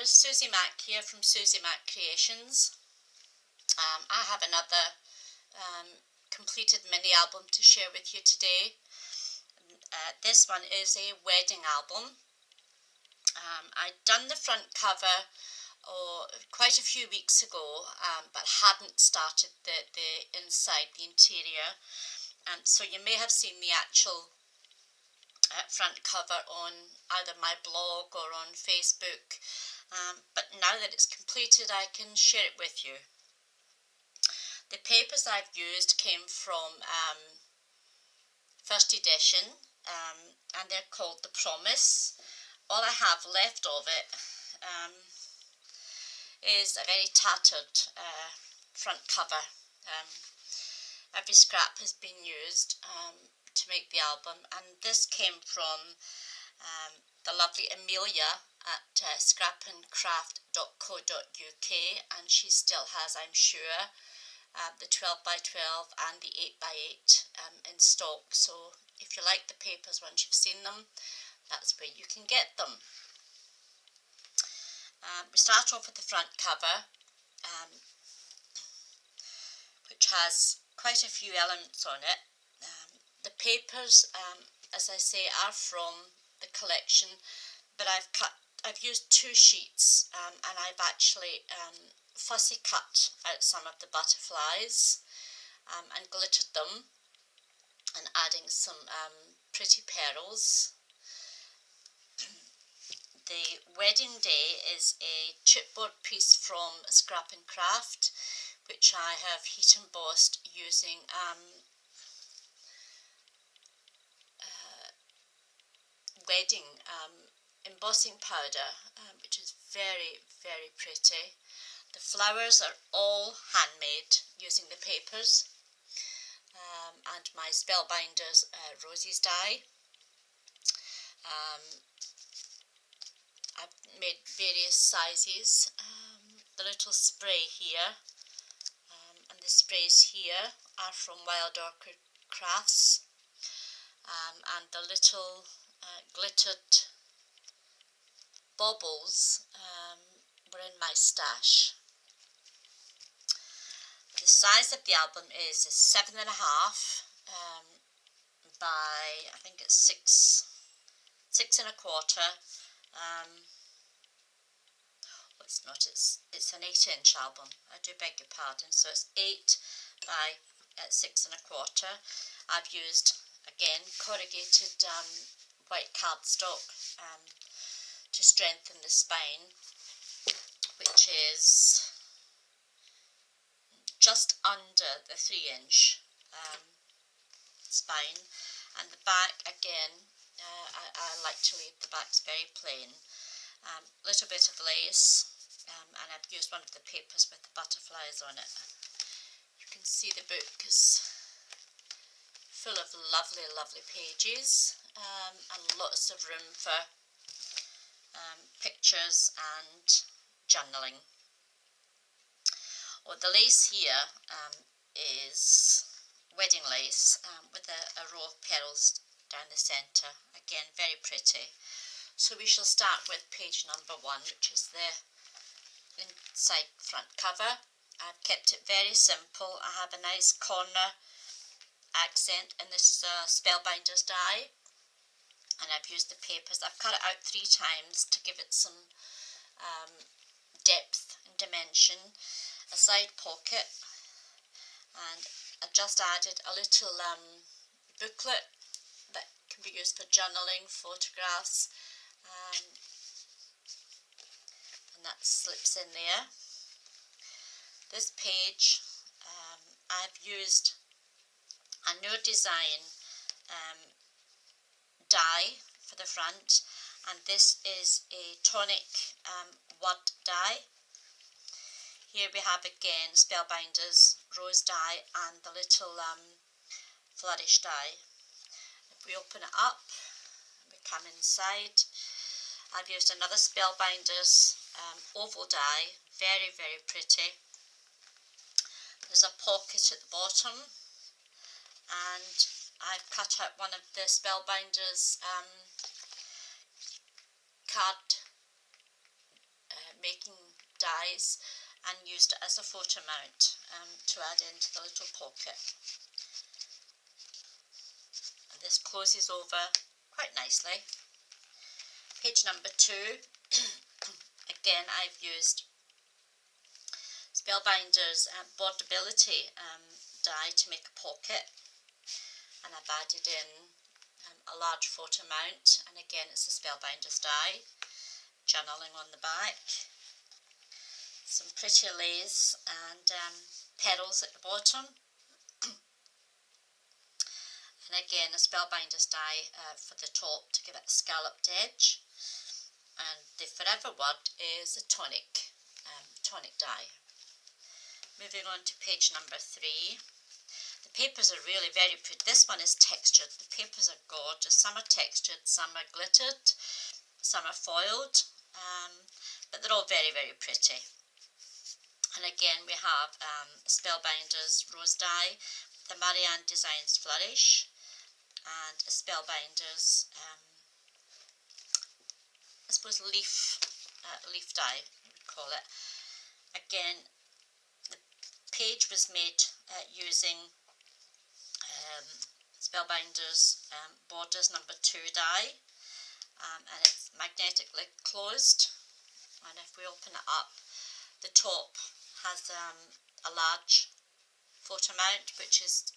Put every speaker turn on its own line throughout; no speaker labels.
buyers, Susie Mack here from Susie Mack Creations. I have another completed mini album to share with you today. This one is a wedding album. I'd done the front cover quite a few weeks ago, but hadn't started the inside, the interior. So you may have seen the actual front cover on either my blog or on Facebook, but now that it's completed I can share it with you. The papers I've used came from first edition, and they're called The Promise. All I have left of it is a very tattered front cover. Every scrap has been used to make the album, and this came from the lovely Amelia at scrapandcraft.co.uk, and she still has, I'm sure, the 12x12 and the 8x8 in stock. So if you like the papers once you've seen them, that's where you can get them. We start off with the front cover, which has quite a few elements on it. The papers, as I say, are from the collection, but I've used two sheets, and I've actually fussy cut out some of the butterflies and glittered them, and adding some pretty pearls. The wedding day is a chipboard piece from Scrap and Craft, which I have heat embossed using wedding embossing powder, which is very, very pretty. The flowers are all handmade using the papers, and my Spellbinders roses dye. I've made various sizes. The little spray here and the sprays here are from Wild Orchid Crafts, and the little glittered baubles were in my stash. The size of the album is 7.5 by, I think it's 6.25. It's not, it's an 8-inch album, I do beg your pardon, so it's 8 by 6.25. I've used, again, corrugated white cardstock to strengthen the spine, which is just under the 3-inch spine, and the back, again, I like to leave the backs very plain. Little bit of lace, and I've used one of the papers with the butterflies on it. You can see the book is full of lovely, lovely pages, and lots of room for pictures and journaling. The lace here is wedding lace with a row of pearls down the centre. Again, very pretty. So we shall start with page number 1, which is the inside front cover. I've kept it very simple. I have a nice corner accent, and this is a Spellbinders die, and I've used the papers. I've cut it out 3 times to give it some depth and dimension. A side pocket, and I've just added a little booklet that can be used for journaling, photographs, and that slips in there. This page, I've used a Noor Design die for the front, and this is a tonic wood die. Here we have again Spellbinders rose die and the little flourish die. If we open it up, we come inside. I've used another Spellbinders oval die, very, very pretty. There's a pocket at the bottom, and I've cut out one of the Spellbinders card making dies and used it as a photo mount to add into the little pocket. And this closes over quite nicely. Page number 2, again I've used Spellbinders Boardability die to make a pocket, and I've added in a large photo mount, and again it's a Spellbinders die, journaling on the back, some pretty lace and petals at the bottom, and again a Spellbinders die for the top to give it a scalloped edge, and the forever word is a tonic die. Moving on to page number 3. The papers are really very pretty. This one is textured. The papers are gorgeous. Some are textured, some are glittered, some are foiled, but they're all very, very pretty. And again we have Spellbinders rose die, the Marianne Designs Flourish, and a Spellbinders I suppose leaf die, you would call it. Again, the page was made using Spellbinders Borders number 2 die, and it's magnetically closed, and if we open it up, the top has a large photo mount, which is,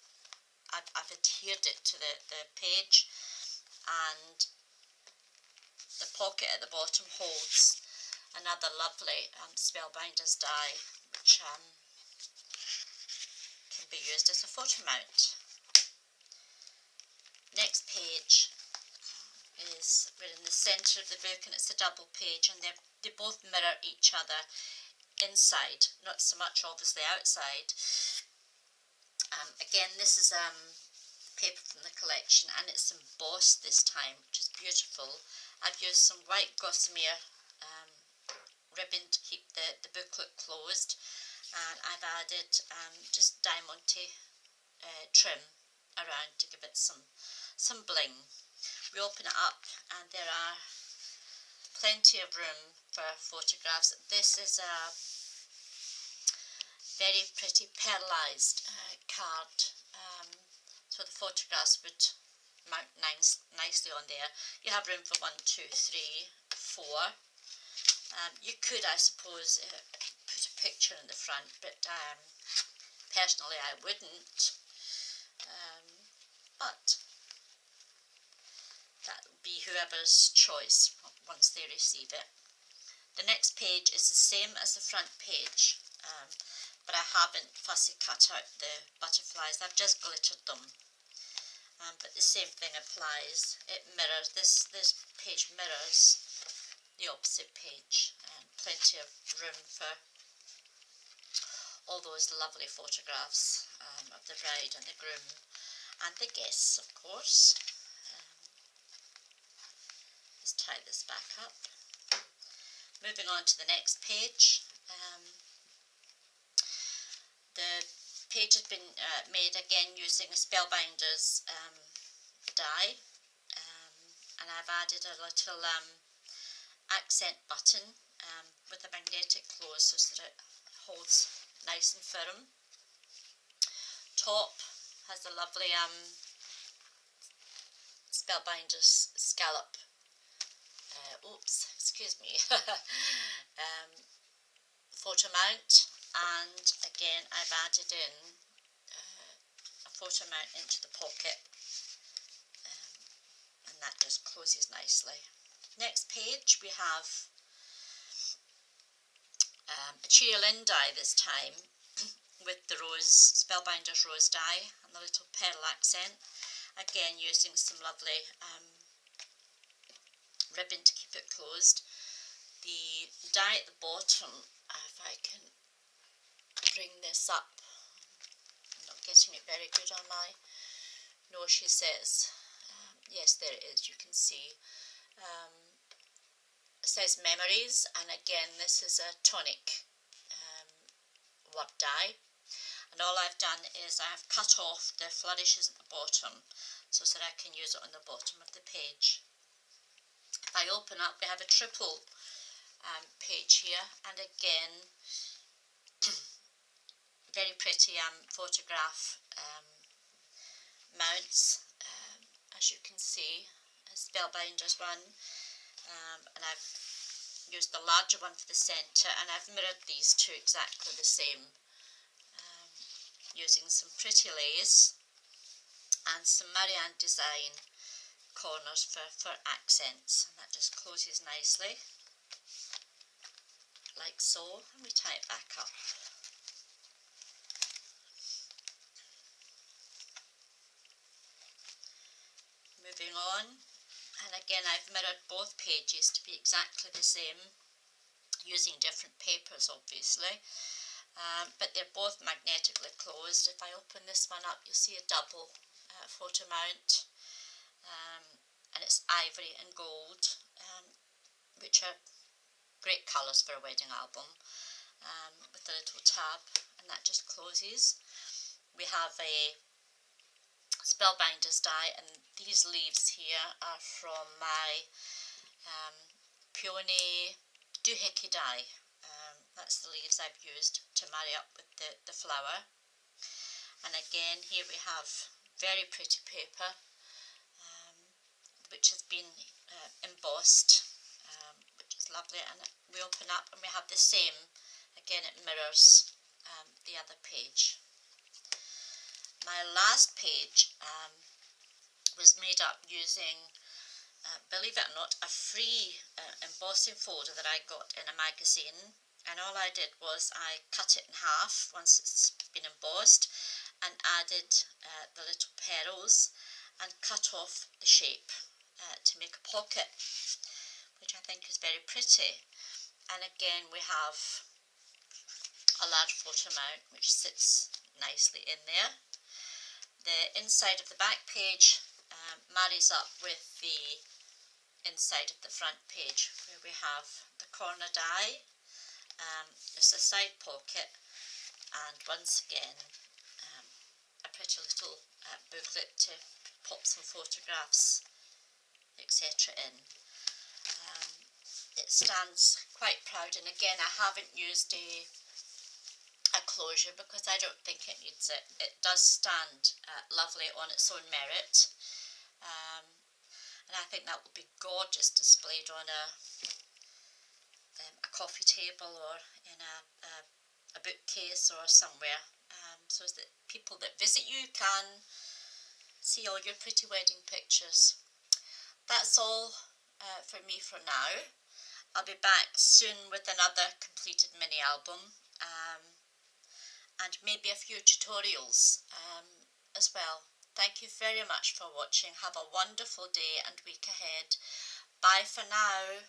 I've adhered it to the page, and the pocket at the bottom holds another lovely Spellbinders die, which can be used as a photo mount. Next page is, we're in the centre of the book, and it's a double page, and they both mirror each other inside, not so much obviously outside. Again, this is paper from the collection, and it's embossed this time, which is beautiful. I've used some white gossamer ribbon to keep the booklet closed, and I've added just diamante trim around to give it some bling. We open it up, and there are plenty of room for photographs. This is a very pretty pearlised card, so the photographs would mount nicely on there. You have room for 1, 2, 3, 4. You could, I suppose, put a picture in the front, but personally I wouldn't. But that would be whoever's choice once they receive it. The next page is the same as the front page, but I haven't fussy cut out the butterflies. I've just glittered them. But the same thing applies. It mirrors, this page mirrors the opposite page, and plenty of room for all those lovely photographs of the bride and the groom and the guests, of course. Let's tie this back up. Moving on to the next page. The page has been made again using a Spellbinders die, and I've added a little accent button with a magnetic close so that it holds nice and firm. Top has a lovely Spellbinders scallop, excuse me, photo mount, and again I've added in a photo mount into the pocket, and that just closes nicely. Next page we have a Cheery Lynn die this time with the Spellbinders rose die and the little pearl accent, again using some lovely ribbon to keep it closed. The die at the bottom, if I can bring this up, I'm not getting it very good on my, no, she says, yes there it is, you can see, it says memories, and again this is a tonic word die, and all I've done is I've cut off the flourishes at the bottom so that I can use it on the bottom of the page. If I open up, we have a triple page here, and again very pretty photograph mounts, as you can see, a Spellbinders one, and I've used the larger one for the centre, and I've mirrored these two exactly the same, using some pretty lace and some Marianne Design corners for accents, and that just closes nicely like so, and we tie it back up. Moving on, and again I've mirrored both pages to be exactly the same, using different papers obviously, but they're both magnetically closed. If I open this one up, you'll see a double photo mount, and it's ivory and gold, which are great colours for a wedding album, with a little tab, and that just closes. We have a Spellbinders die, and these leaves here are from my Peony Doohickey die. That's the leaves I've used to marry up with the flower. And again here we have very pretty paper, which has been embossed, which is lovely, and we open up and we have the same, again it mirrors the other page. My last page was made up using, believe it or not, a free embossing folder that I got in a magazine, and all I did was I cut it in half once it's been embossed, and added the little petals and cut off the shape to make a pocket, which I think is very pretty. And again we have a large photo mount which sits nicely in there. The inside of the back page marries up with the inside of the front page, where we have the corner die, there's a side pocket, and once again a pretty little booklet to pop some photographs, etc. in. It stands quite proud, and again I haven't used a closure because I don't think it needs it. It does stand lovely on its own merit, and I think that would be gorgeous displayed on a coffee table or in a bookcase or somewhere, so that people that visit you can see all your pretty wedding pictures. That's all for me for now. I'll be back soon with another completed mini album, and maybe a few tutorials as well. Thank you very much for watching. Have a wonderful day and week ahead. Bye for now.